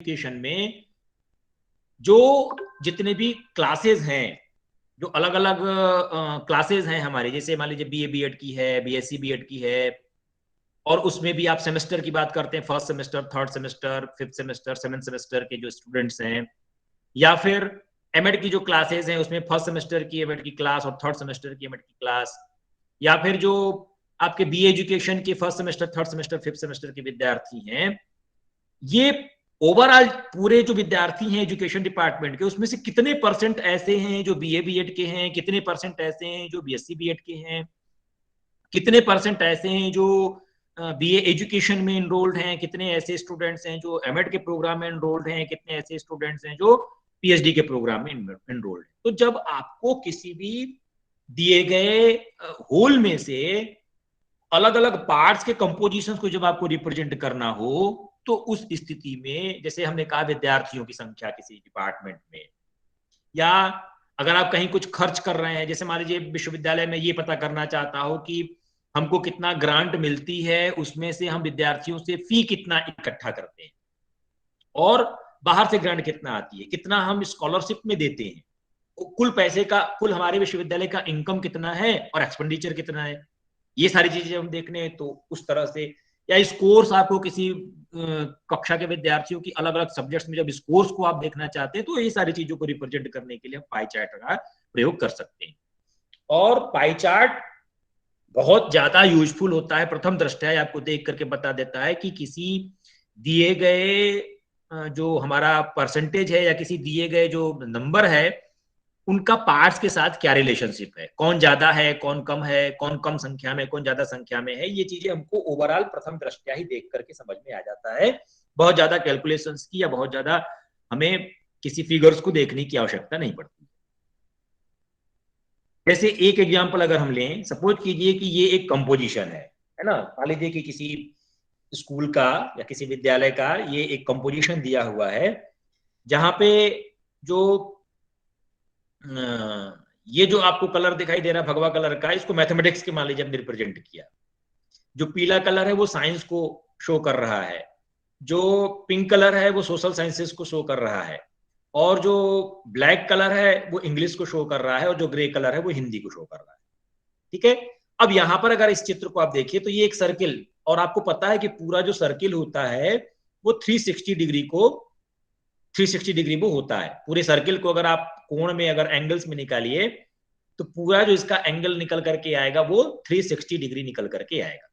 Education में जो जितने भी क्लासेस हैं, जो अलग अलग क्लासेस हैं हमारे, जैसे मान लीजिए बीए बीएड की है, बीएससी बीएड की है, और उसमें भी आप सेमेस्टर की बात करते हैं, first semester, third semester, fifth semester, seventh semester के जो स्टूडेंट्स हैं, या फिर एमएड की जो क्लासेस हैं उसमें फर्स्ट सेमेस्टर की एमएड की क्लास और थर्ड सेमेस्टर की एमएड की क्लास, या फिर जो आपके बी एजुकेशन के first semester, third semester, fifth semester के विद्यार्थी हैं, ये ओवरऑल पूरे जो विद्यार्थी हैं एजुकेशन डिपार्टमेंट के, उसमें से कितने परसेंट ऐसे हैं जो बीए बीएड के हैं, कितने परसेंट ऐसे हैं जो बीएससी बीएड के हैं, कितने परसेंट ऐसे हैं जो बीए एजुकेशन में एनरोल्ड हैं, कितने ऐसे स्टूडेंट्स हैं जो एमएड के प्रोग्राम में एनरोल्ड हैं, कितने ऐसे स्टूडेंट्स हैं जो पीएचडी के प्रोग्राम में एनरोल्ड हैं। तो जब आपको किसी भी दिए गए होल में से अलग अलग पार्ट्स के कंपोजिशन को जब आपको रिप्रेजेंट करना हो, तो उस स्थिति में जैसे हमने कहा विद्यार्थियों की संख्या किसी डिपार्टमेंट में, या अगर आप कहीं कुछ खर्च कर रहे हैं, जैसे मान लीजिए विश्वविद्यालय में ये पता करना चाहता हो कि हमको कितना ग्रांट मिलती है, उसमें से हम विद्यार्थियों से फी कितना इकट्ठा करते हैं, और बाहर से ग्रांट कितना आती है, कितना हम स्कॉलरशिप में देते हैं, कुल पैसे का, कुल हमारे विश्वविद्यालय का इनकम कितना है और एक्सपेंडिचर कितना है, ये सारी चीजें हम देखने हैं। तो उस तरह से, या इस कोर्स आपको किसी कक्षा के विद्यार्थियों की अलग अलग सब्जेक्ट्स में जब इस कोर्स को आप देखना चाहते हैं, तो ये सारी चीजों को रिप्रेजेंट करने के लिए हम पाई चार्ट का प्रयोग कर सकते हैं। और पाई चार्ट बहुत ज्यादा यूजफुल होता है, प्रथम दृष्टया आपको देख करके बता देता है कि किसी दिए गए जो हमारा परसेंटेज है या किसी दिए गए जो नंबर है, उनका पार्ट्स के साथ क्या रिलेशनशिप है, कौन ज्यादा है, कौन कम है, कौन कम संख्या में, कौन ज्यादा संख्या में है। ये चीजें हमको ओवरऑल प्रथम दृष्टया ही देख करके समझ में आ जाता है, बहुत ज्यादा कैलकुलेशंस की या बहुत ज्यादा हमें किसी फिगर्स को देखने की आवश्यकता नहीं पड़ती। जैसे एक एग्जांपल अगर हम लें, सपोज कीजिए कि ये एक कंपोजिशन है ना, मान लीजिए कि किसी स्कूल का या किसी विद्यालय का ये एक कंपोजिशन दिया हुआ है, जहां पे जो ये जो आपको कलर दिखाई दे रहा है भगवा कलर का, इसको मैथमेटिक्स के मान लीजिए हमने रिप्रेजेंट किया। जो पीला कलर है वो साइंस को शो कर रहा है, जो पिंक कलर है वो सोशल साइंसेस को शो कर रहा है, और जो ब्लैक कलर है वो इंग्लिश को शो कर रहा है, और जो ग्रे कलर है वो हिंदी को शो कर रहा है। ठीक है, अब यहां पर अगर इस चित्र को आप देखिए तो ये एक सर्किल, और आपको पता है कि पूरा जो सर्किल होता है वो 360 डिग्री को 360 डिग्री वो होता है। पूरे सर्किल को अगर आप कोण में, अगर एंगल्स में निकालिए, तो पूरा जो इसका एंगल निकल करके आएगा वो 360 डिग्री निकल करके आएगा।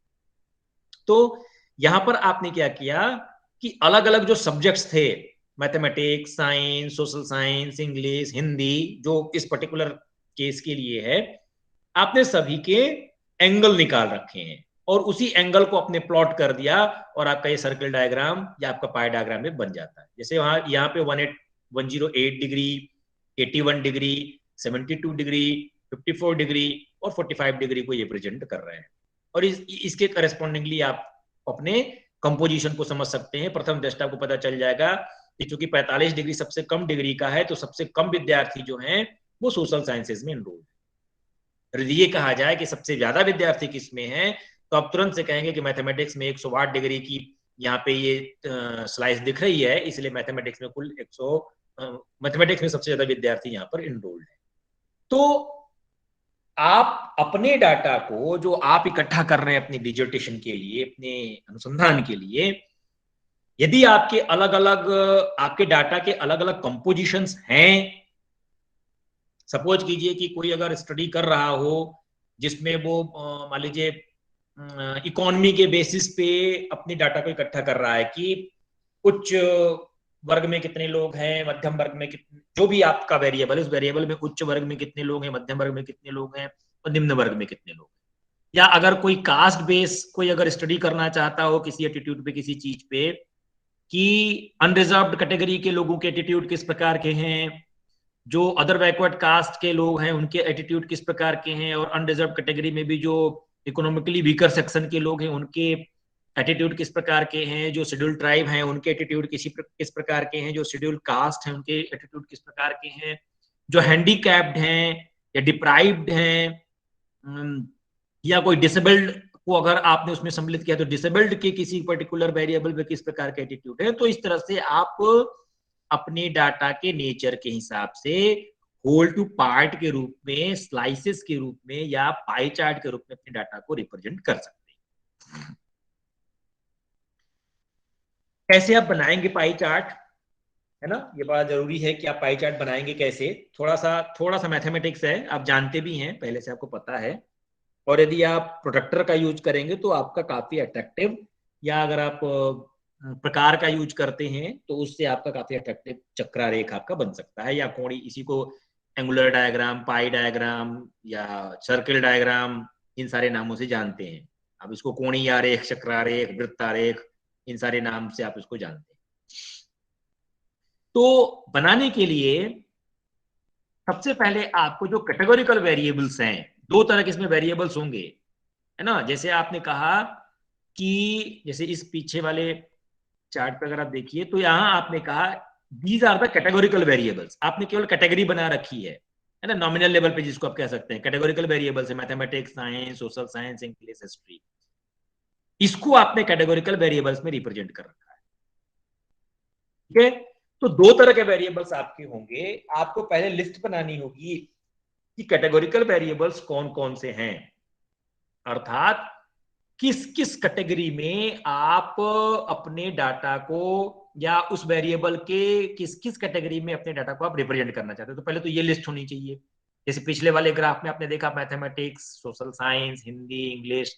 तो यहां पर आपने क्या किया कि अलग अलग जो सब्जेक्ट्स थे, mathematics, science, social science, English, Hindi, जो इस पर्टिकुलर केस के लिए है, आपने सभी के एंगल निकाल रखे हैं और उसी एंगल को आपने प्लॉट कर दिया, और आपका ये सर्किल डायग्राम या आपका पाई डायग्राम में बन जाता है। जैसे वहां यहाँ पे 108 डिग्री, 81 डिग्री, 72 डिग्री, 54 डिग्री और 45 डिग्री को ये प्रेजेंट कर रहे हैं, और इसके करस्पॉन्डिंगली आप अपने कंपोजिशन को समझ सकते हैं। प्रथम दृष्टया आपको पता चल जाएगा कि चूंकि 45 डिग्री सबसे कम डिग्री का है, तो सबसे कम विद्यार्थी जो हैं वो सोशल साइंसेज में एनरोल्ड है। यदि ये कहा जाए कि सबसे ज्यादा विद्यार्थी किसमें है, तो आप तुरंत से कहेंगे कि मैथमेटिक्स में 108 डिग्री की यहाँ पे ये स्लाइस दिख रही है, इसलिए मैथमेटिक्स में कुल 100 मैथमेटिक्स में सबसे ज्यादा विद्यार्थी यहाँ पर एनरोल्ड है। तो आप अपने डाटा को जो आप इकट्ठा कर रहे हैं अपनी डिजर्टेशन के लिए, अपने अनुसंधान के लिए, यदि आपके अलग अलग आपके डाटा के अलग अलग कंपोजिशंस हैं, सपोज कीजिए कि कोई अगर स्टडी कर रहा हो जिसमें वो मान लीजिए इकोनॉमी के बेसिस पे अपने डाटा को इकट्ठा कर रहा है कि उच्च वर्ग में कितने लोग हैं, मध्यम वर्ग में कितने, जो भी आपका वेरिएबल है उस वेरिएबल में उच्च वर्ग में कितने लोग हैं, मध्यम वर्ग में कितने लोग हैं और निम्न वर्ग में कितने लोग हैं। या अगर कोई कास्ट बेस कोई अगर स्टडी करना चाहता हो किसी एटीट्यूड पे, किसी चीज पे, कि अनरिजर्व्ड कैटेगरी के लोगों के एटीट्यूड किस प्रकार के हैं, जो अदर बैकवर्ड कास्ट के लोग हैं उनके एटीट्यूड किस प्रकार के हैं, और अनरिजर्व कैटेगरी में भी जो इकोनॉमिकली वीकर सेक्शन के लोग हैं उनके एटीट्यूड किस प्रकार के हैं, जो शेड्यूल ट्राइब हैं उनके एटीट्यूड किस प्रकार के हैं, जो शेड्यूल कास्ट हैं उनके एटीट्यूड किस प्रकार के हैं, जो हैंडीकैप्ड हैं या डिप्राइव्ड हैं, या कोई डिसेबल्ड को अगर आपने उसमें सम्मिलित किया तो डिसेबल्ड के किसी पर्टिकुलर वेरिएबल में किस प्रकार का एटीट्यूड है। तो इस तरह से आप अपने डाटा के नेचर के हिसाब से होल टू पार्ट के रूप में, स्लाइसेस के रूप में या पाई चार्ट के रूप में अपने डाटा को रिप्रेजेंट कर सकते हैं। कैसे आप बनाएंगे पाई चार्ट, है ना, ये बड़ा जरूरी है कि आप पाई चार्ट बनाएंगे कैसे। थोड़ा सा मैथमेटिक्स है, आप जानते भी हैं पहले से, आपको पता है। और यदि आप प्रोडक्टर का यूज करेंगे तो आपका काफी अट्रैक्टिव, या अगर आप प्रकार का यूज करते हैं तो उससे आपका काफी अट्रैक्टिव चक्रारेख आपका बन सकता है, या कोणी, इसी को एंगुलर डायग्राम, पाई डायग्राम या सर्किल डायग्राम, इन सारे नामों से जानते हैं। आप इसको कोणीय आरेख, चक्रारेख, वृत्तारेख, इन सारे नाम से आप इसको जानते हैं। तो बनाने के लिए सबसे पहले आपको जो कैटेगोरिकल वेरिएबल्स हैं, दो तरह के इसमें वेरिएबल्स होंगे, है ना। जैसे आपने कहा कि जैसे इस पीछे वाले चार्ट पे अगर आप देखिए तो यहां आपने कहा these are the categorical variables, आपने केवल कैटेगरी बना रखी है ना, नॉमिनल लेवल पे जिसको आप कह सकते हैं। कैटेगोरिकल वेरिएबल्स है mathematics, science, social science, English, history, इसको आपने कैटेगोरिकल वेरिएबल्स में रिप्रेजेंट कर रखा है। ठीक है, तो दो तरह के वेरिएबल्स आपके होंगे। आपको पहले लिस्ट बनानी होगी कि कैटेगोरिकल वेरिएबल्स कौन कौन से हैं, अर्थात किस किस कैटेगरी में आप अपने डाटा को, या उस वेरिएबल के किस किस कैटेगरी में अपने डाटा को आप रिप्रेजेंट करना चाहते हो। तो पहले तो ये लिस्ट होनी चाहिए। जैसे पिछले वाले ग्राफ में आपने देखा mathematics, social science, Hindi, English,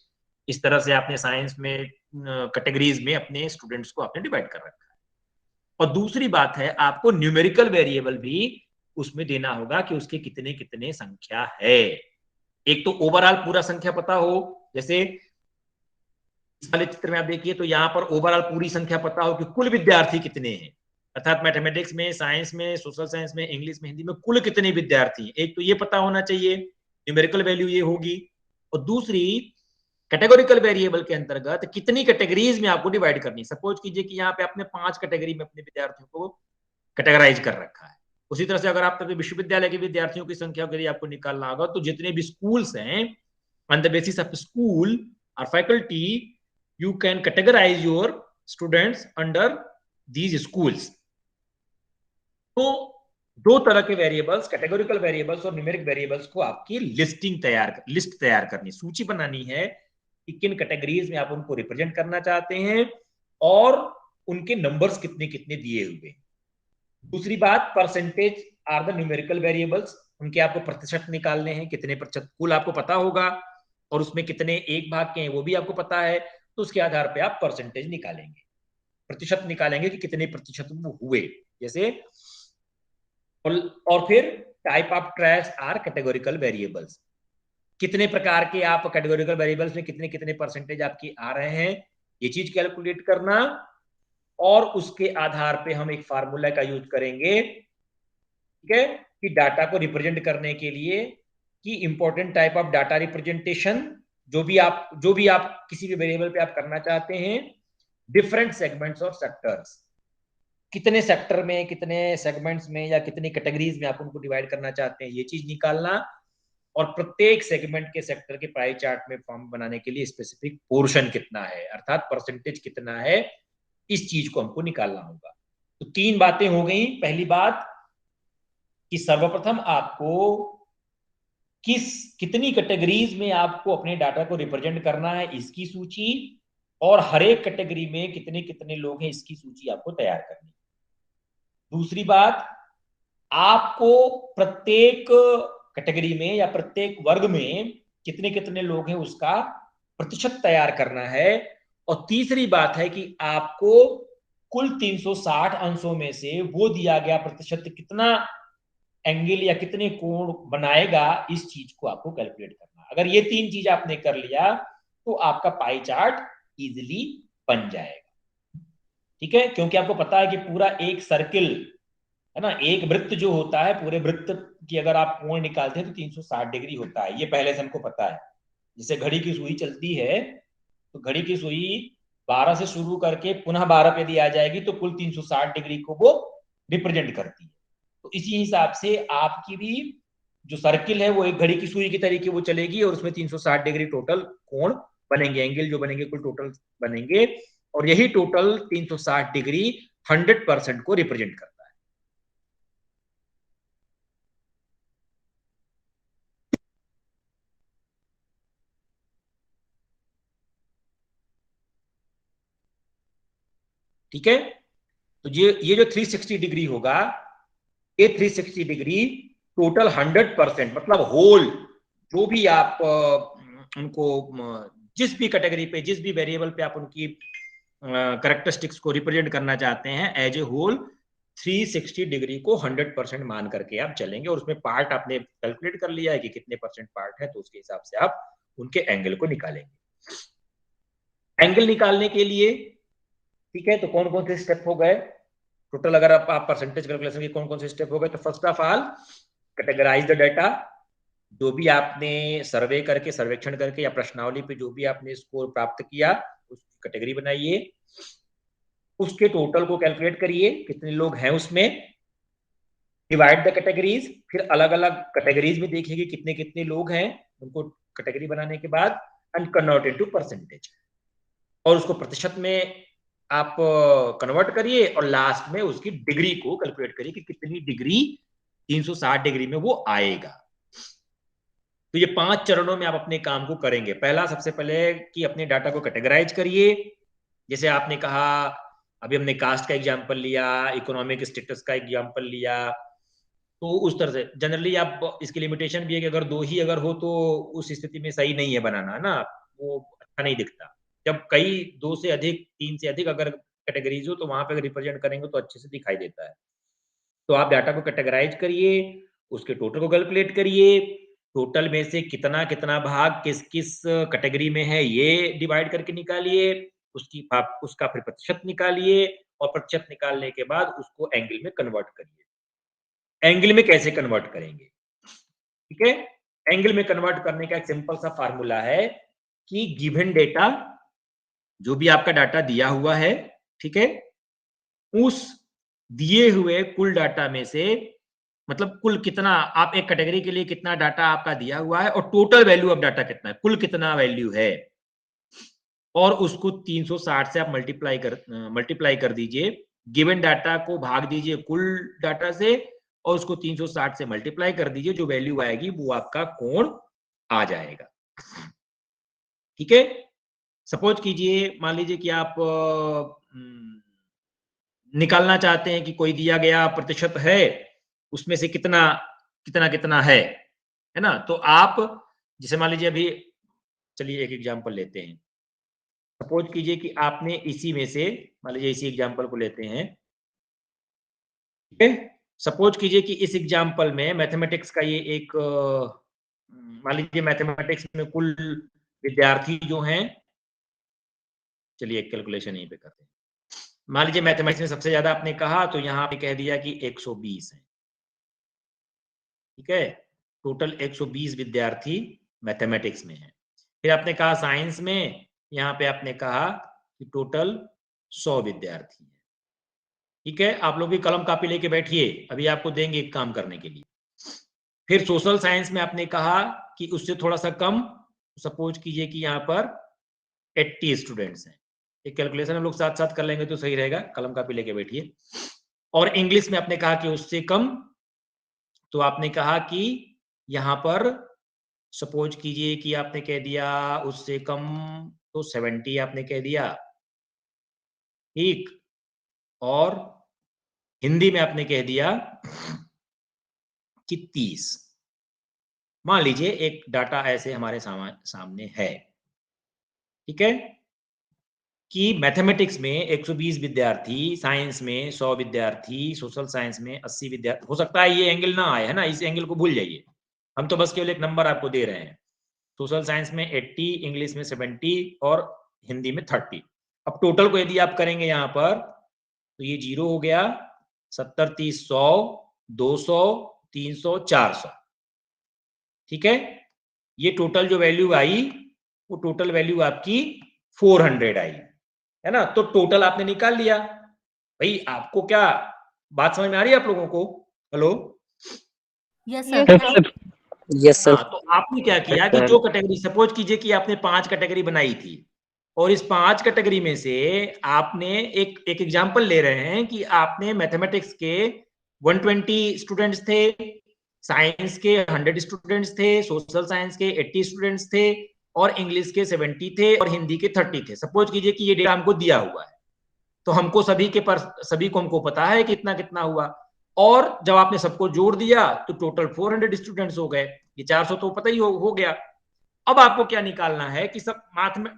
इस तरह से आपने साइंस में कैटेगरीज में अपने स्टूडेंट्स को आपने डिवाइड कर रखा है। और दूसरी बात है, आपको न्यूमेरिकल वेरिएबल भी उसमें देना होगा कि उसके कितने कितने संख्या है। एक तो ओवरऑल पूरा संख्या पता हो, जैसे इस वाले चित्र में आप देखिए तो यहाँ पर ओवरऑल पूरी संख्या पता हो कि कुल विद्यार्थी कितने हैं, अर्थात मैथमेटिक्स में, साइंस में, सोशल साइंस में, इंग्लिश में, हिंदी में कुल कितने विद्यार्थी हैं। एक तो ये पता होना चाहिए, न्यूमेरिकल वैल्यू ये होगी। और दूसरी, कैटेगोरिकल वेरिएबल के अंतर्गत कितनी कैटेगरीज में आपको डिवाइड करनी। सपोज कीजिए कि यहाँ पे आपने 5 कैटेगरी में अपने विद्यार्थियों को कैटेगराइज कर रखा है। उसी तरह से अगर आप विश्वविद्यालय के विद्यार्थियों की संख्या के लिए आपको निकालना होगा, तो जितने भी स्कूल्स हैं, on the basis of school और faculty, you can categorize your students under these schools। तो दो तरह के वेरिएबल्स, कैटेगोरिकल वेरिएबल्स और न्यूमेरिक वेरिएबल्स को आपकी लिस्ट तैयार करनी, सूची बनानी है कि किन कैटेगरीज में आप उनको रिप्रेजेंट करना चाहते हैं और उनके नंबर्स कितने कितने दिए हुए। दूसरी बात, percentage are the numerical variables, उनके आपको प्रतिशत निकालने हैं, कितने प्रतिशत कुल आपको पता होगा और उसमें कितने एक भाग के हैं वो भी आपको पता है। तो उसके आधार पे आप परसेंटेज निकालेंगे, प्रतिशत निकालेंगे कि कितने प्रतिशत वो हुए। जैसे और फिर type of trash are categorical variables, कितने प्रकार के आप कैटेगोरिकल वेरिएबल्स में कितने कितने परसेंटेज आपकी आ रहे हैं, ये चीज कैलकुलेट करना। और उसके आधार पे हम एक फार्मूला का यूज करेंगे, ठीक है, कि डाटा को रिप्रेजेंट करने के लिए कि important type of data representation, जो भी आप किसी भी वेरिएबल पे आप करना चाहते हैं, डिफरेंट सेगमेंट्स और सेक्टर्स, कितने सेक्टर में, कितने सेगमेंट्स में या कितनी कैटेगरीज में आप उनको डिवाइड करना चाहते हैं, ये चीज निकालना। और प्रत्येक सेगमेंट के सेक्टर के पाई चार्ट में फॉर्म बनाने के लिए स्पेसिफिक पोर्शन कितना है, अर्थात परसेंटेज कितना है, इस चीज को हमको निकालना होगा। तो 3 बातें हो गई। पहली बात कि सर्वप्रथम आपको कितनी कैटेगरीज में आपको अपने डाटा को रिप्रेजेंट करना है, इसकी सूची, और हर एक कैटेगरी में कितने कितने लोग हैं, इसकी सूची आपको तैयार करनी। दूसरी बात, आपको प्रत्येक कैटेगरी में या प्रत्येक वर्ग में कितने कितने लोग हैं उसका प्रतिशत तैयार करना है। और तीसरी बात है कि आपको कुल 360 अंशों में से वो दिया गया प्रतिशत कितना एंगल या कितने कोण बनाएगा, इस चीज को आपको कैलकुलेट करना। अगर ये 3 चीज आपने कर लिया तो आपका पाई चार्ट इजीली बन जाएगा। ठीक है, क्योंकि आपको पता है कि पूरा एक सर्किल, है ना, एक वृत्त जो होता है, पूरे वृत्त की अगर आप कोण निकालते हैं तो 360 डिग्री होता है, ये पहले से हमको पता है। जैसे घड़ी की सुई चलती है तो घड़ी की सुई 12 से शुरू करके पुनः 12 पे दी आ जाएगी तो कुल 360 डिग्री को वो रिप्रेजेंट करती है। तो इसी हिसाब से आपकी भी जो सर्किल है वो एक घड़ी की सुई की तरीके वो चलेगी और उसमें 360 डिग्री टोटल कोण बनेंगे, एंगल जो बनेंगे कुल टोटल बनेंगे, और यही टोटल 360 डिग्री 100% को रिप्रेजेंट करता है। ठीक है, तो ये जो 360 डिग्री होगा, ये 360 डिग्री टोटल 100%, मतलब होल जो भी आप उनको जिस भी कैटेगरी पे, जिस भी वेरिएबल पे आप उनकी करेक्टरिस्टिक्स को रिप्रेजेंट करना चाहते हैं एज ए होल, 360 डिग्री को 100% मान करके आप चलेंगे, और उसमें पार्ट आपने कैलकुलेट कर लिया है कि कितने परसेंट पार्ट है, तो उसके हिसाब से आप उनके एंगल को निकालेंगे। एंगल निकालने के लिए, ठीक है, तो कौन कौन से स्टेप हो गए टोटल, अगर आप परसेंटेज कैलकुलेशन के कौन कौन से स्टेप हो गए, तो first of all categorise the data, जो भी आपने सर्वे करके, सर्वेक्षण करके या प्रश्नावली पे जो भी आपने स्कोर प्राप्त किया उसकी कैटेगरी बनाइए, उसके टोटल को कैलकुलेट करिए कितने लोग हैं उसमें, डिवाइड द कैटेगरीज, फिर अलग अलग कैटेगरीज में देखिए कितने कितने लोग हैं, उनको कैटेगरी बनाने के बाद एंड कन्वर्ट इनटू परसेंटेज, और उसको प्रतिशत में आप कन्वर्ट करिए, और लास्ट में उसकी डिग्री को कैलकुलेट करिए कि कितनी डिग्री 360 डिग्री में वो आएगा। तो ये 5 चरणों में आप अपने काम को करेंगे। पहला, सबसे पहले कि अपने डाटा को कैटेगराइज करिए, जैसे आपने कहा, अभी हमने कास्ट का एग्जांपल लिया, इकोनॉमिक स्टेटस का एग्जांपल लिया, तो उस तरह से जनरली आप, इसकी लिमिटेशन भी है कि अगर 2 ही अगर हो तो उस स्थिति में सही नहीं है बनाना, है ना, वो अच्छा नहीं दिखता। जब कई 2 से अधिक, 3 से अधिक अगर कैटेगरीज हो तो वहां पे रिप्रेजेंट करेंगे तो अच्छे से दिखाई देता है। तो आप डाटा को कैटेगराइज करिए, उसके टोटल को कैलकुलेट करिए, टोटल में से कितना कितना भाग किस किस कैटेगरी में है ये डिवाइड करके निकालिए, उसका फिर प्रतिशत निकालिए, और प्रतिशत निकालने के बाद उसको एंगल में कन्वर्ट करिए। एंगल में कैसे कन्वर्ट करेंगे, ठीक है, एंगल में कन्वर्ट करने का एक सिंपल सा फार्मूला है कि गिवन डेटा, जो भी आपका डाटा दिया हुआ है, ठीक है, उस दिए हुए कुल डाटा में से, मतलब कुल कितना आप एक कैटेगरी के लिए कितना डाटा आपका दिया हुआ है, और टोटल वैल्यू ऑफ डाटा कितना है, कुल कितना वैल्यू है, और उसको 360 से आप मल्टीप्लाई कर दीजिए, गिवन डाटा को भाग दीजिए कुल डाटा से, और उसको 360 से मल्टीप्लाई कर दीजिए, जो वैल्यू आएगी वो आपका कोण आ जाएगा। ठीक है, सपोज कीजिए, मान लीजिए कि आप निकालना चाहते हैं कि कोई दिया गया प्रतिशत है, उसमें से कितना कितना कितना है ना, तो आप जैसे मान लीजिए, अभी चलिए एक एग्जांपल लेते हैं, सपोज कीजिए कि आपने इसी में से, मान लीजिए इसी एग्जांपल को लेते हैं, ठीक है, सपोज कीजिए कि इस एग्जांपल में मैथमेटिक्स का ये एक, मान लीजिए मैथमेटिक्स में कुल विद्यार्थी जो हैं, चलिए एक कैलकुलेशन यहीं पे करते हैं, मान लीजिए मैथमेटिक्स में सबसे ज्यादा आपने कहा, तो यहाँ पे कह दिया कि 120 है, ठीक है, टोटल 120 विद्यार्थी मैथमेटिक्स में है। फिर आपने कहा साइंस में, यहाँ पे आपने कहा कि टोटल 100 विद्यार्थी है। ठीक है, आप लोग भी कलम कापी लेके बैठिए, अभी आपको देंगे एक काम करने के लिए। फिर सोशल साइंस में आपने कहा कि उससे थोड़ा सा कम, सपोज कीजिए कि यहाँ पर 80 स्टूडेंट्स हैं। एक कैलकुलेशन हम लोग साथ साथ कर लेंगे तो सही रहेगा, कलम कापी लेके बैठिए। और इंग्लिश में आपने कहा कि उससे कम, तो आपने कहा कि यहाँ पर सपोज कीजिए कि आपने कह दिया उससे कम, तो 70 आपने कह दिया, ठीक, और हिंदी में आपने कह दिया कि 30। मान लीजिए एक डाटा ऐसे हमारे सामने है, ठीक है, कि मैथमेटिक्स में 120 विद्यार्थी, साइंस में 100 विद्यार्थी, सोशल साइंस में 80 विद्यार्थी। हो सकता है ये एंगल ना आए, है ना, इस एंगल को भूल जाइए, हम तो बस केवल एक नंबर आपको दे रहे हैं। सोशल साइंस में 80, इंग्लिश में 70 और हिंदी में 30। अब टोटल को यदि आप करेंगे यहाँ पर, तो ये 0 हो गया, 70, 30, 100, 200, 300, 400, ठीक है, ये टोटल जो वैल्यू आई, वो टोटल वैल्यू आपकी 400 आई, है ना। तो टोटल आपने निकाल लिया। भाई आपको क्या बात समझ में आ रही है आप लोगों को? Hello, yes sir. Yes sir. हाँ, तो आपने क्या किया कि जो कैटेगरी, सपोज कीजिए कि आपने 5 कैटेगरी बनाई थी और इस 5 कैटेगरी में से आपने एक एग्जांपल ले रहे हैं कि आपने मैथमेटिक्स के 120 स्टूडेंट्स थे, साइंस के 100 स्टूडेंट्स थे, सोशल साइंस के 80 स्टूडेंट्स थे और इंग्लिश के 70 थे और हिंदी के 30 थे। सपोज कीजिए कि ये डेटा हमको दिया हुआ है, तो हमको सभी को हमको पता है कितना कितना हुआ, और जब आपने सबको जोड़ दिया तो टोटल 400 स्टूडेंट्स हो गए। ये 400 तो पता ही हो गया। अब आपको क्या निकालना है कि सब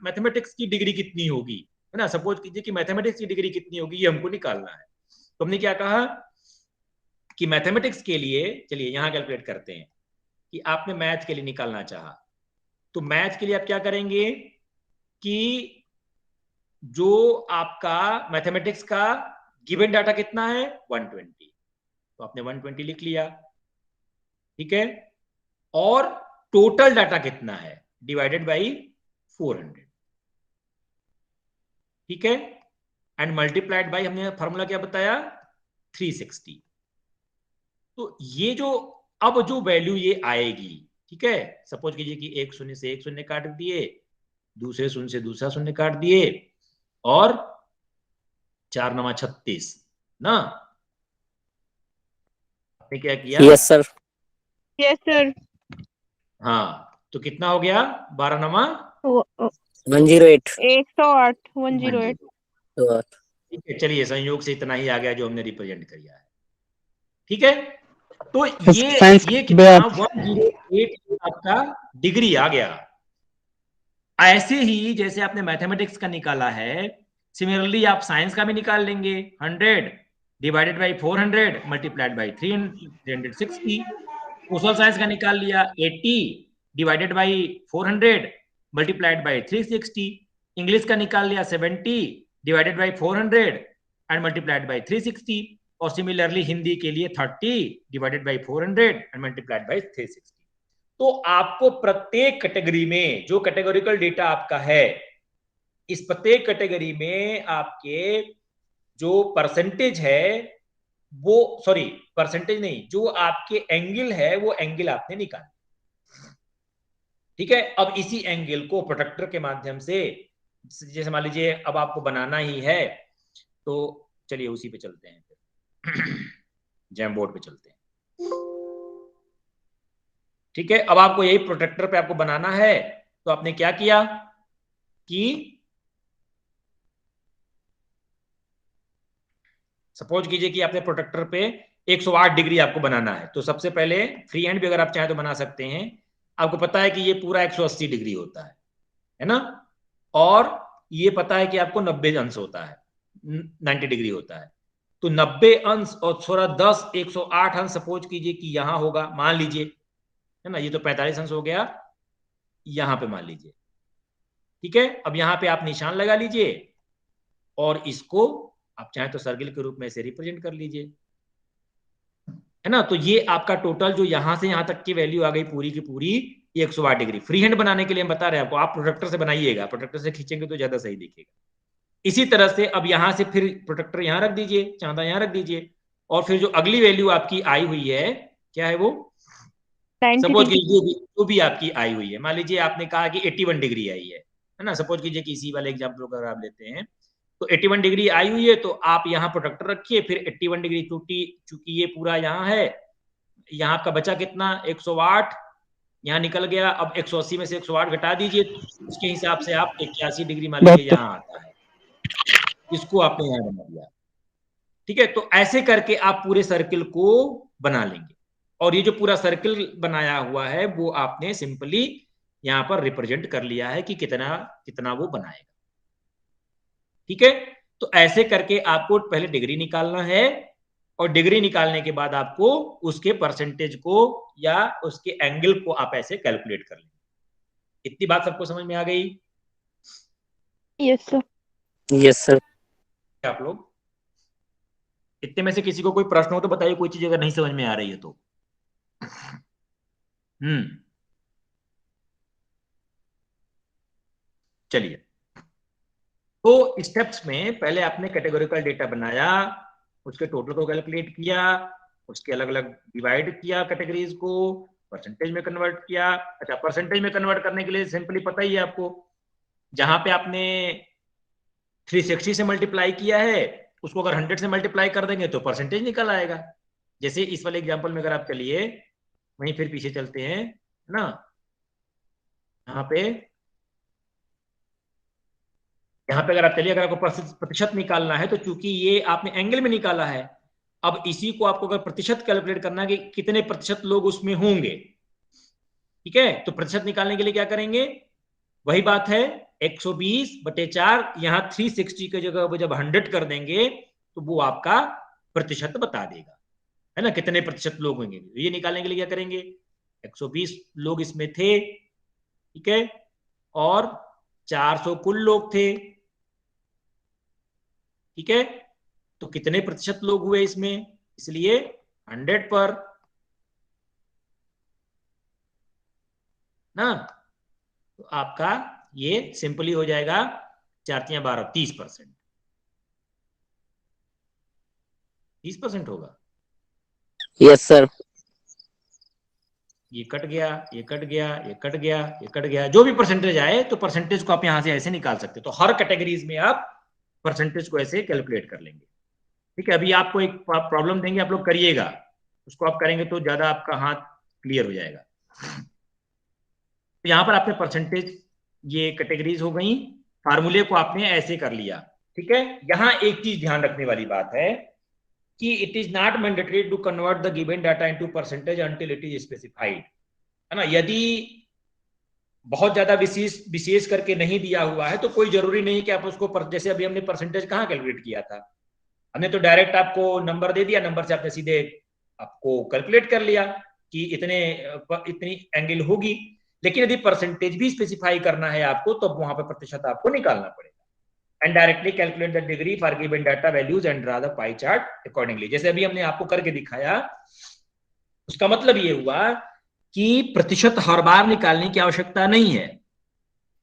मैथमेटिक्स की डिग्री कितनी होगी, है ना। सपोज कीजिए कि मैथमेटिक्स की डिग्री कितनी होगी, ये हमको निकालना है। तो हमने क्या कहा कि मैथमेटिक्स के लिए, चलिए यहां कैलकुलेट करते हैं कि आपने मैथ के लिए निकालना चाहा, तो मैथ के लिए आप क्या करेंगे कि जो आपका मैथमेटिक्स का गिवन डाटा कितना है 120, तो आपने 120 लिख लिया, ठीक है। और टोटल डाटा कितना है डिवाइडेड बाई 400, ठीक है, एंड मल्टीप्लाइड बाई, हमने फॉर्मूला क्या बताया 360। तो ये जो अब जो वैल्यू ये आएगी, ठीक है, सपोज कीजिए कि एक शून्य से एक शून्य काट दिए, दूसरे शून्य से दूसरा शून्य काट दिए, और 4 9 36 ना, आपने क्या किया? Yes sir. Yes sir. हाँ, तो कितना हो गया 12 नमा 108। 108 108। ठीक है, चलिए संयोग से इतना ही आ गया जो हमने रिप्रेजेंट किया है, ठीक है। तो ये कितना 108 आपका डिग्री आ गया। ऐसे ही जैसे आपने मैथमेटिक्स का निकाला है, सिमिलरली आप साइंस का भी निकाल लेंगे। 100 divided by 400 multiplied by 360। Social science का निकाल लिया 80 divided by 400 multiplied by 360। English का निकाल लिया 70 divided by 400 and multiplied by 360। और सिमिलरली हिंदी के लिए 30 divided by 400 and multiplied by 360। तो आपको प्रत्येक कैटेगरी में जो कैटेगोरिकल डेटा आपका है, इस प्रत्येक कैटेगरी में आपके जो परसेंटेज है वो, सॉरी परसेंटेज नहीं, जो आपके एंगल है वो एंगल आपने निकाला, ठीक है। अब इसी एंगल को प्रोटेक्टर के माध्यम से, जैसे मान लीजिए अब आपको बनाना ही है, तो चलिए उसी पे चलते हैं फिर जैम बोर्ड पे चलते हैं, ठीक है। अब आपको यही प्रोटेक्टर पे आपको बनाना है, तो आपने क्या किया कि सपोज कीजिए कि आपने प्रोटेक्टर पे 108 डिग्री आपको बनाना है, तो सबसे पहले फ्री हैंड भी अगर आप चाहें तो बना सकते हैं। आपको पता है कि ये पूरा 180 डिग्री होता है ना, और ये पता है कि आपको 90 अंश होता है, 90 डिग्री होता है। तो 90 अंश और थोड़ा 10 108 अंश सपोज कीजिए कि यहां होगा, मान लीजिए, है ना, ये तो 45 अंश हो गया, यहां पे मान लीजिए, ठीक है। अब यहां पे आप निशान लगा लीजिए और इसको आप चाहे तो सर्किल के रूप में से रिप्रेजेंट कर लीजिए, है ना। तो ये आपका टोटल जो यहां से यहां तक की वैल्यू आ गई पूरी की पूरी 108 डिग्री। फ्री हैंड बनाने के लिए हम बता रहे हैं आपको, आप प्रोटेक्टर से बनाइएगा, प्रोटेक्टर से खींचेंगे तो ज्यादा सही दिखेगा। इसी तरह से अब यहां से फिर प्रोटेक्टर यहां रख दीजिए, चांदा यहां रख दीजिए, और फिर जो अगली वैल्यू आपकी आई हुई है, क्या है वो, सपोज कीजिए जो भी आपकी आई हुई है, मान लीजिए आपने कहा कि 81 डिग्री आई है ना। सपोज कीजिए कि इसी वाले एग्जाम्पल को अगर आप लेते हैं, तो 81 डिग्री आई हुई है, तो आप यहाँ प्रोटेक्टर रखिए, फिर 81 डिग्री चूंकि ये पूरा यहाँ है, यहाँ आपका बचा कितना 108, यहाँ निकल गया। अब 180 में से 108 घटा दीजिए, उसके हिसाब से आप 81 डिग्री मान लीजिए यहाँ आता है, इसको आपने यहाँ बना दिया, ठीक है। तो ऐसे करके आप पूरे सर्किल को बना लेंगे, और ये जो पूरा सर्किल बनाया हुआ है वो आपने सिंपली यहां पर रिप्रेजेंट कर लिया है कि कितना कितना वो बनाएगा, ठीक है। तो ऐसे करके आपको पहले डिग्री निकालना है, और डिग्री निकालने के बाद आपको उसके परसेंटेज को या उसके एंगल को आप ऐसे कैलकुलेट कर लेंगे। इतनी बात सबको समझ में आ गई? Yes sir. Yes sir. आप लोग इतने में से किसी को कोई प्रश्न हो तो बताइए, कोई चीज अगर नहीं समझ में आ रही है तो। चलिए, तो स्टेप्स में पहले आपने कैटेगोरिकल डेटा बनाया, उसके टोटल को कैलकुलेट किया, उसके अलग अलग डिवाइड किया कैटेगरीज को, परसेंटेज में कन्वर्ट किया। अच्छा, परसेंटेज में कन्वर्ट करने के लिए सिंपली पता ही है आपको, जहां पे आपने 360 से मल्टीप्लाई किया है उसको अगर 100 से मल्टीप्लाई कर देंगे तो परसेंटेज निकल आएगा। जैसे इस वाले एग्जांपल में अगर आप चलिए, वहीं फिर पीछे चलते हैं ना, यहाँ पे अगर आप चलिए, अगर आपको प्रतिशत निकालना है तो चूंकि ये आपने एंगल में निकाला है, अब इसी को आपको अगर प्रतिशत कैलकुलेट करना है कि कितने प्रतिशत लोग उसमें होंगे, ठीक है, तो प्रतिशत निकालने के लिए क्या करेंगे, वही बात है 120/4, यहाँ 360 की जगह जब 100 कर देंगे तो वो आपका प्रतिशत बता देगा, है ना, कितने प्रतिशत लोग होंगे। ये निकालने के लिए क्या करेंगे, 120 लोग इसमें थे, ठीक है, और 400 कुल लोग थे, ठीक है, तो कितने प्रतिशत लोग हुए इसमें, इसलिए 100 पर ना, तो आपका ये सिंपली हो जाएगा 4×3=12, 30%, 30% होगा। Yes sir. ये कट गया, ये कट गया, ये कट गया, ये कट गया, जो भी परसेंटेज आए तो परसेंटेज को आप यहां से ऐसे निकाल सकते हो। तो हर कैटेगरीज में आप परसेंटेज को ऐसे कैलकुलेट कर लेंगे, ठीक है। अभी आपको एक प्रॉब्लम देंगे, आप लोग करिएगा, उसको आप करेंगे तो ज्यादा आपका हाथ क्लियर हो जाएगा। तो यहां पर आपने परसेंटेज, ये कैटेगरीज हो गई, फार्मूले को आपने ऐसे कर लिया, ठीक है। यहां एक चीज ध्यान रखने वाली बात है कि it is not mandatory to convert the given data into percentage until it is specified, है ना। यदि बहुत ज्यादा विशेष करके नहीं दिया हुआ है तो कोई जरूरी नहीं कि आप उसको जैसे अभी हमने परसेंटेज कहाँ कैलकुलेट किया था, हमने तो डायरेक्ट आपको नंबर दे दिया, नंबर से आपने सीधे आपको कैलकुलेट कर लिया कि इतनी एंगल होगी। लेकिन यदि परसेंटेज भी स्पेसिफाई करना है आपको तो वहां पर प्रतिशत आपको निकालना पड़ेगा। And directly calculate the degree for given data values and draw the pie chart accordingly, जैसे अभी हमने आपको करके दिखाया। उसका मतलब ये हुआ कि प्रतिशत हर बार निकालने की आवश्यकता नहीं है।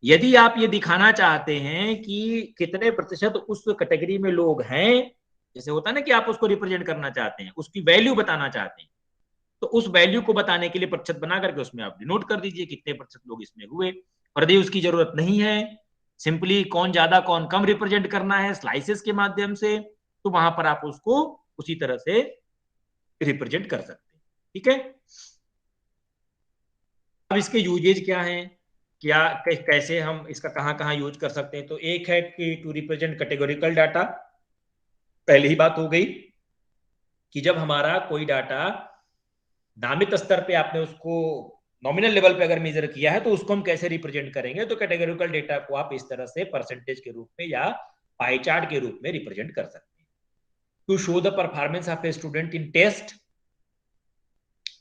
यदि आप ये दिखाना चाहते हैं कि कितने प्रतिशत उस कैटेगरी में लोग हैं, जैसे होता है ना कि आप उसको रिप्रेजेंट करना चाहते हैं, उसकी वैल्यू बताना चाहते हैं, तो उस वैल्यू को बताने के लिए प्रतिशत बना करके उसमें आप डिनोट कर दीजिए कितने प्रतिशत लोग इसमें हुए। और यदि उसकी जरूरत नहीं है, सिंपली कौन ज्यादा कौन कम रिप्रेजेंट करना है स्लाइसेस के माध्यम से, तो वहां पर आप उसको उसी तरह से रिप्रेजेंट कर सकते हैं, ठीक है। अब इसके यूजेज क्या हैं, क्या कैसे हम इसका कहां कहां यूज कर सकते हैं। तो एक है कि टू रिप्रेजेंट कैटेगोरिकल डाटा, पहली ही बात हो गई कि जब हमारा कोई डाटा नामित स्तर पे आपने उसको नॉमिनल लेवल पे अगर मेजर किया है तो उसको हम कैसे रिप्रेजेंट करेंगे, तो कैटेगोरिकल डेटा को आप इस तरह से परसेंटेज के रूप में या पाई चार्ट के रूप में रिप्रेजेंट कर सकते हैं। To show the performance of a student in test,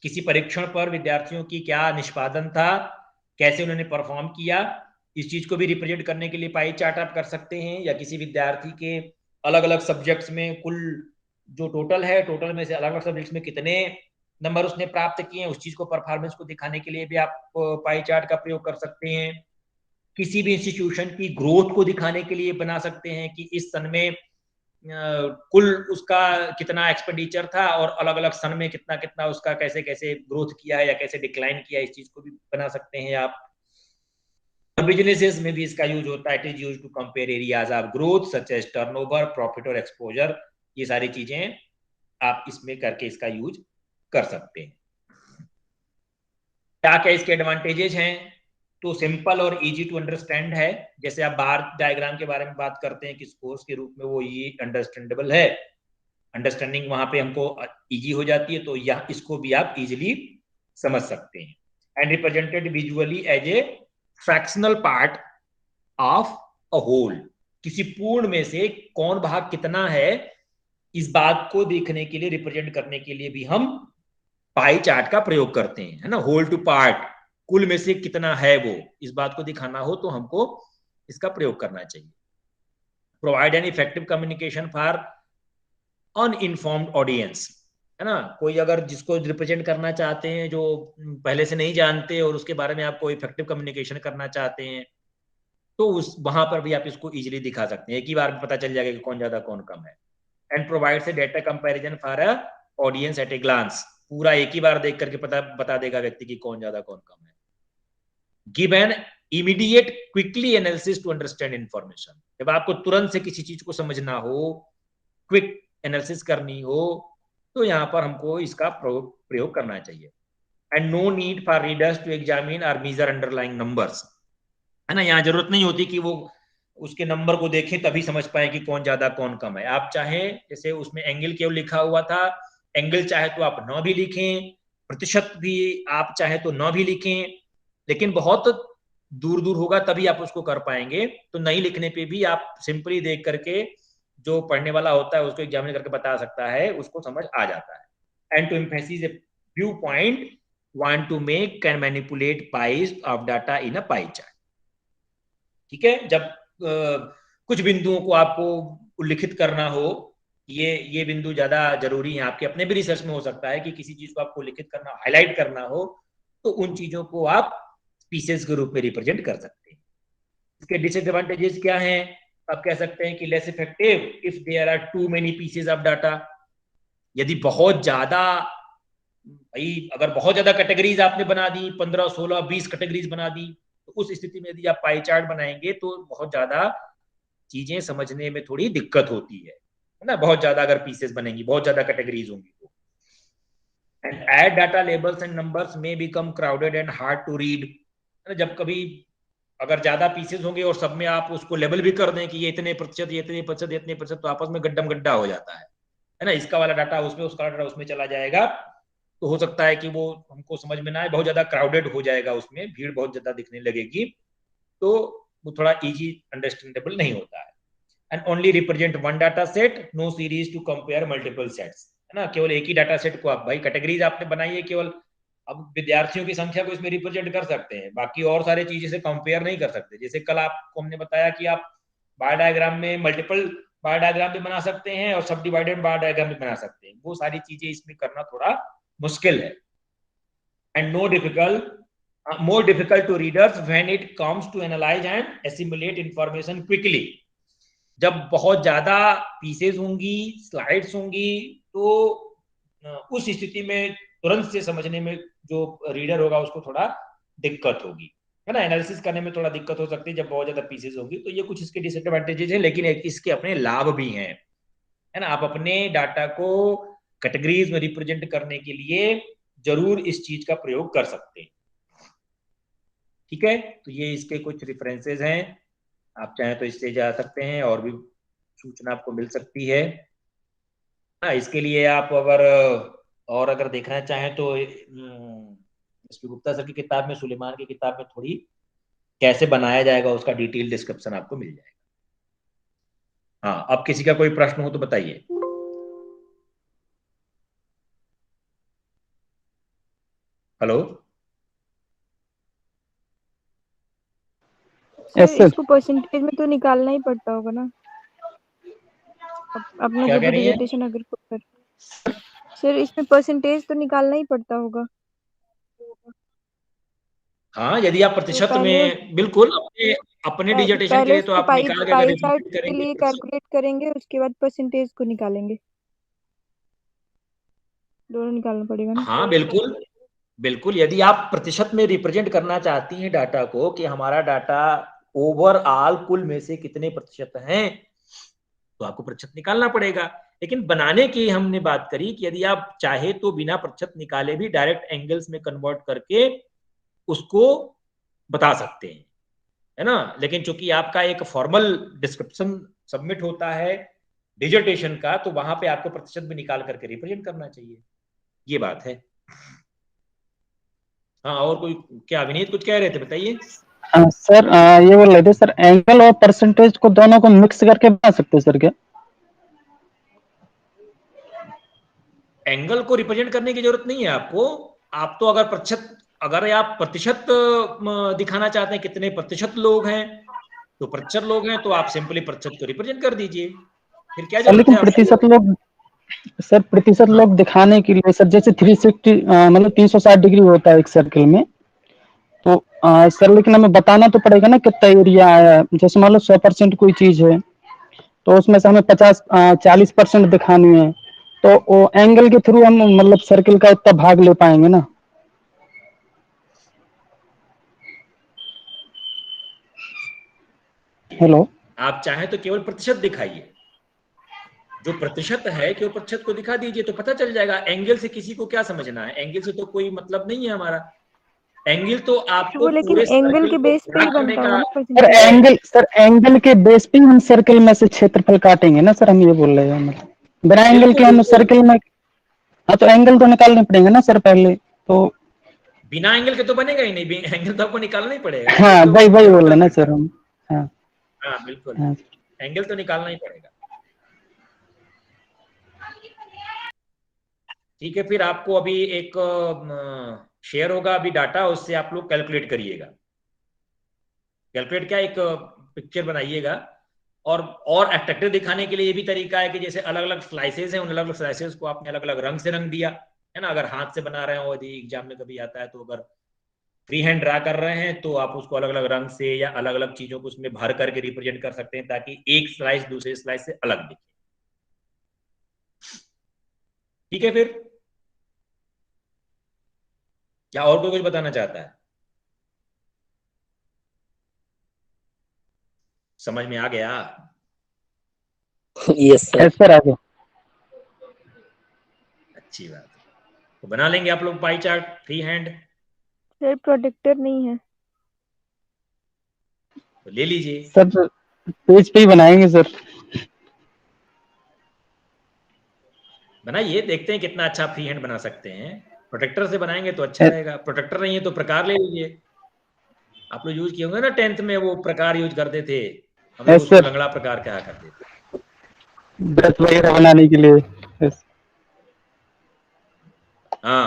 किसी परीक्षण पर विद्यार्थियों की क्या निष्पादन था, कैसे उन्होंने परफॉर्म किया, इस चीज को भी रिप्रेजेंट करने के लिए पाई चार्ट आप कर सकते हैं। या किसी विद्यार्थी के अलग अलग सब्जेक्ट्स में कुल जो टोटल है, टोटल में से अलग अलग सब्जेक्ट्स में कितने नंबर उसने प्राप्त किए हैं, उस चीज को परफॉर्मेंस को दिखाने के लिए भी आप पाई चार्ट का प्रयोग कर सकते हैं। किसी भी इंस्टीट्यूशन की ग्रोथ को दिखाने के लिए बना सकते हैं कि इस सन में कुल उसका कितना एक्सपेंडिचर था और अलग अलग सन में कितना कितना उसका कैसे कैसे ग्रोथ किया है या कैसे डिक्लाइन किया है, इस चीज को भी बना सकते हैं आप। बिजनेसेस में भी इसका यूज होता है, it is use to compare areas of growth such as turnover, profit और एक्सपोजर, ये सारी चीजें आप इसमें करके इसका यूज कर सकते हैं। क्या क्या इसके एडवांटेजेस हैं, तो सिंपल और इजी टू अंडरस्टैंड है। जैसे आप बार डायग्राम के बारे में बात करते हैं कि कोर्स के रूप में वो ये अंडरस्टैंडेबल है, अंडरस्टैंडिंग वहां पे हमको इजी हो जाती है, तो यह इसको भी आप इजीली समझ सकते हैं। And represented visually as a fractional part of a whole, किसी पूर्ण में से कौन भाग कितना है, इस बात को देखने के लिए, रिप्रेजेंट करने के लिए भी हम पाई चार्ट का प्रयोग करते हैं, है ना। होल टू पार्ट, कुल में से कितना है वो, इस बात को दिखाना हो तो हमको इसका प्रयोग करना चाहिए। Provide an effective communication for uninformed audience, है ना। कोई अगर जिसको रिप्रेजेंट करना चाहते हैं जो पहले से नहीं जानते और उसके बारे में आपको इफेक्टिव कम्युनिकेशन करना चाहते हैं, तो उस वहां पर भी आप इसको इजीली दिखा सकते हैं, एक ही बार में पता चल जाएगा कि कौन ज्यादा कौन कम है। And provides a data comparison for a audience at a glance, पूरा एक ही बार देख करके बता देगा व्यक्ति की कौन ज्यादा कौन कम है। Give an immediate quickly analysis to understand information, जब आपको तुरंत से किसी चीज को समझना हो, क्विक एनालिसिस करनी हो, तो यहाँ पर हमको इसका प्रयोग करना चाहिए। And no need for readers to examine और मेजर अंडरलाइंग नंबर्स, है ना, यहाँ जरूरत नहीं होती कि वो उसके नंबर को देखें तभी समझ पाए कि कौन ज्यादा कौन कम है। आप चाहे, जैसे उसमें एंगल केवल लिखा हुआ था, एंगल चाहे तो आप न भी लिखें, प्रतिशत भी आप चाहे तो न भी लिखें, लेकिन बहुत दूर दूर होगा तभी आप उसको कर पाएंगे। तो नहीं लिखने पे भी आप सिंपली देख करके, जो पढ़ने वाला होता है उसको एग्जामिन करके बता सकता है, उसको समझ आ जाता है। And to emphasis a view point, want to make can manipulate pies of data in a pie chart। ठीक है, जब कुछ बिंदुओं को आपको उल्लिखित करना हो, ये बिंदु ज्यादा जरूरी है, आपके अपने भी रिसर्च में हो सकता है कि किसी चीज को आपको उल्लिखित करना, हाईलाइट करना हो, तो उन चीजों को आप स्पीसीज के रूप में रिप्रेजेंट कर सकते हैं। इसके डिसएडवांटेजेस क्या हैं? आप कह सकते हैं कि less effective if there are too many pieces of data, यदि बहुत ज्यादा, भाई अगर बहुत ज्यादा कैटेगरीज आपने बना दी, 15 16 20 कैटेगरीज बना दी, तो उस स्थिति में यदि आप पाई चार्ट बनाएंगे तो बहुत ज्यादा चीजें समझने में थोड़ी दिक्कत होती है ना, बहुत ज्यादा अगर पीसेस बनेंगी, बहुत ज्यादा कैटेगरीज होंगी तो। And add data labels and numbers may become crowded and hard to read, जब कभी अगर ज्यादा पीसेस होंगे और सब में आप उसको लेबल भी कर दें कि ये इतने प्रतिशत, ये इतने प्रतिशत, ये इतने प्रतिशत, तो आपस में गड्ढम गड्ढा हो जाता है ना, इसका वाला डाटा उसमें, उसका डाटा उसमें चला जाएगा, तो हो सकता है कि वो हमको समझ में ना आए, बहुत ज्यादा क्राउडेड हो जाएगा, उसमें भीड़ बहुत ज्यादा दिखने लगेगी, तो वो थोड़ा इजी अंडरस्टैंडेबल नहीं होता है। And only represent one data set, no series to compare multiple sets, है ना, केवल एक ही डाटा सेट को आप, भाई कैटेगरीज आपने बनाई है केवल, अब विद्यार्थियों की संख्या को इसमें रिप्रेजेंट कर सकते हैं, बाकी और सारे चीजें से कंपेयर नहीं कर सकते। जैसे कल आपको हमने बताया कि आप बार डायग्राम में मल्टीपल बार डायग्राम भी बना सकते हैं और सब डिवाइडेड बार डायग्राम भी बना सकते हैं, वो सारी चीजें इसमें करना थोड़ा मुश्किल है। And more difficult to readers when it comes to analyze and assimilate information quickly, जब बहुत ज्यादा पीसेस होंगी, स्लाइड्स होंगी, तो उस स्थिति में तुरंत से समझने में जो रीडर होगा उसको थोड़ा दिक्कत होगी, है ना, एनालिसिस करने में थोड़ा दिक्कत हो सकती है जब बहुत ज्यादा पीसेस होगी। तो ये कुछ इसके डिसएडवांटेजेस हैं, लेकिन इसके अपने लाभ भी हैं, है ना। आप अपने डाटा को कैटेगरीज में रिप्रेजेंट करने के लिए जरूर इस चीज का प्रयोग कर सकते हैं। ठीक है, तो ये इसके कुछ रेफरेंसेस हैं, आप चाहें तो इससे जा सकते हैं, और भी सूचना आपको मिल सकती है। इसके लिए आप अगर देखना चाहें तो एसपी गुप्ता सर की किताब में, सुलेमान की किताब में थोड़ी कैसे बनाया जाएगा उसका डिटेल डिस्क्रिप्शन आपको मिल जाएगा। हाँ, अब किसी का कोई प्रश्न हो तो बताइए। हेलो सर, इसको परसेंटेज में तो निकालना ही पड़ता होगा ना, अपना क्या जो कह भी रही है? डिजिटेशन अगर कर, सर इसमें परसेंटेज तो निकालना ही पड़ता होगा। हाँ, यदि आप प्रतिशत में, बिल्कुल अपने डिजिटेशन के पहले लिए तो उसको आप निकाल के अगर पाई चार्ट रिप्रेजेंट के करेंगे लिए प्रतिशत, कैलकुलेट करेंगे, उसके बाद परसेंटेज को निकालेंगे, दोनों निकालना पड़ेगा ना। हाँ बिल्कुल बिल्कुल, यदि आप प्रतिशत में रिप्रेजेंट करना चाहती हैं डाटा को कि हमारा डाटा ओवरऑल कुल में से कितने प्रतिशत हैं, तो आपको प्रतिशत निकालना पड़ेगा। लेकिन बनाने की हमने बात करी कि यदि आप चाहे तो बिना प्रतिशत निकाले भी डायरेक्ट एंगल्स में कन्वर्ट करके उसको बता सकते हैं, है ना। लेकिन चूंकि आपका एक फॉर्मल डिस्क्रिप्शन सबमिट होता है डिजिटेशन का, तो वहां पे आपको प्रतिशत भी निकाल करके रिप्रेजेंट करना चाहिए, ये बात है। हाँ, और कोई, क्या अभिनीत कुछ कह रहे थे, बताइए। सर ये बोल रहे थे सर, एंगल और परसेंटेज को दोनों को मिक्स करके बना सकते हैं सर क्या? एंगल को रिप्रेजेंट करने की जरूरत नहीं है आपको, आप तो अगर आप प्रतिशत दिखाना चाहते हैं कितने प्रतिशत लोग हैं, तो प्रतिशत लोग हैं तो आप सिंपली प्रतिशत को रिप्रेजेंट कर दीजिए, फिर क्या सर जरूरत लेकिन है आपको। प्रतिशत लोग दिखाने के लिए सर, जैसे 360 मतलब 360 डिग्री होता है एक सर्कल में, तो सर लेकिन हमें बताना तो पड़ेगा ना कितना एरिया है। जैसे मान लो 100% कोई चीज है, तो उसमें से हमें 40% दिखानी है, तो वो एंगल के थ्रू हम मतलब सर्किल का उतना भाग ले पाएंगे ना। हेलो, आप चाहें तो केवल प्रतिशत दिखाइए, जो प्रतिशत है केवल प्रतिशत को दिखा दीजिए तो पता चल जाएगा। एंगल से किसी को क्या समझना है, एंगल से तो कोई मतलब नहीं है हमारा। एंगल तो आपको वो लेकिन पूरे एंगल सर्किल के को बेस पे पूरा ही करने बनता का। होगा ना सर परसेंटेज। एंगल के बेस पे हम सर्किल में से क्षेत्रफल काटेंगे ना सर, हम ये बोल रहे हैं। मतलब बिना एंगल के बिल्कुल हम बिल्कुल, सर्किल में, हाँ तो एंगल तो निकालने पड़ेंगे ना सर पहले तो। बिना एंगल के तो बनेगा ही नहीं, एंगल तो आपको निकालना ही पड़ेगा, एंगल हाँ तो वही वही जरूर बोल रहे हैं ना करना सर है। हम। हाँ हाँ बिल्कुल, हाँ एंगल तो निकालना ही पड़ेगा। ठीक है, फिर आपको अभी एक शेयर होगा अभी डाटा, उससे आप लोग कैलकुलेट करिएगा। कैलकुलेट क्या, एक पिक्चर बनाइएगा। और एट्रैक्टिव दिखाने के लिए ये भी तरीका है कि जैसे अलग अलग स्लाइसेस हैं, उन अलग अलग स्लाइसेस को आपने अलग अलग रंग से रंग दिया है ना। अगर हाथ से बना रहे हो, यदि एग्जाम में कभी आता है, तो अगर फ्री हैंड ड्रा कर रहे हैं तो आप उसको अलग अलग रंग से या अलग अलग चीजों को उसमें भर करके रिप्रेजेंट कर सकते हैं, ताकि एक स्लाइस दूसरे स्लाइस से अलग दिखे। ठीक है, फिर क्या और कोई कुछ बताना चाहता है? समझ में आ गया? Yes sir. यस सर, आगे। अच्छी बात है, तो बना लेंगे आप लोग pie chart free hand. Sir protractor नहीं है। तो ले लीजिए। सर पेज पे ही बनाएंगे सर। बनाइए, देखते हैं कितना अच्छा फ्री हैंड बना सकते हैं। प्रोटेक्टर से बनाएंगे तो अच्छा रहेगा, प्रोटेक्टर नहीं है तो प्रकार ले लीजिए। आप लोग यूज किए होंगे ना 10th में, वो प्रकार यूज करते थे, हम लोग यस उसको सर, लंगड़ा प्रकार कहा करते थे। व्रत वगैरह बनाने के लिए। यस। हाँ